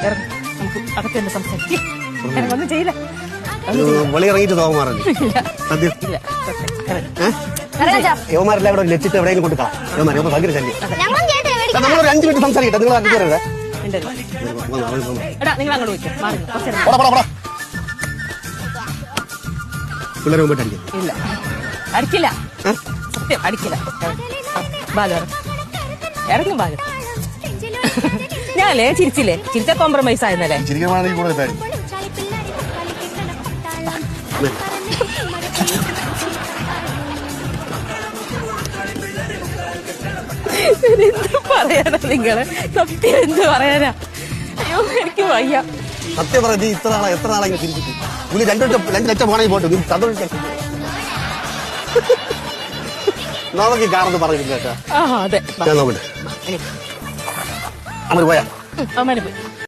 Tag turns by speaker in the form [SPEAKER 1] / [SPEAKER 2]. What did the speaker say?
[SPEAKER 1] നമുക്ക് അകത്ത് സംസാരിക്കും. ഒന്നും ചെയ്യില്ല.
[SPEAKER 2] വെളിയിറങ്ങിയിട്ട് തോമാറല്ലേ യുവമാരെല്ലാം കൂടെ ലച്ചിട്ട് എവിടെയെങ്കിലും കൊടുക്കാം. യുവമാർ ഭയങ്കര ശല്യം. നമ്മളൊരു 5 മിനിറ്റ് സംസാരിക്കട്ടെ. നിങ്ങൾ അഞ്ചുപേരുടെ
[SPEAKER 1] നിങ്ങൾ അങ്ങോട്ട് പോയിക്കോ.
[SPEAKER 2] പിള്ളേരെ മുമ്പോട്ട് അടിക്കും.
[SPEAKER 1] ഇല്ല, അടിക്കില്ല. സത്യം അടിക്കില്ല. ബാലു ഇറങ്ങും. ബാലു ഞാനല്ലേ ചിരിച്ചില്ലേ? ചിരിച്ച കോംപ്രമൈസ് ആയിരുന്നല്ലേ? എന്ത് പറയാനാ നിങ്ങള്? സത്യം എന്ത് പറയാനാ? അയ്യോ എനിക്ക് വയ്യ.
[SPEAKER 2] സത്യം പറഞ്ഞ ഇത്ര നാളെ എത്ര നാളെ ചിരിച്ചിട്ട് 2 ലക്ഷം പോണെങ്കിൽ പോട്ടു. നമുക്ക് കാറൊന്നും പറഞ്ഞില്ല കേട്ടോ.
[SPEAKER 1] അതെ
[SPEAKER 2] ഞാൻ നോക്കട്ടെ. അമ്മ പോയാ
[SPEAKER 1] അമ്മ പോയി.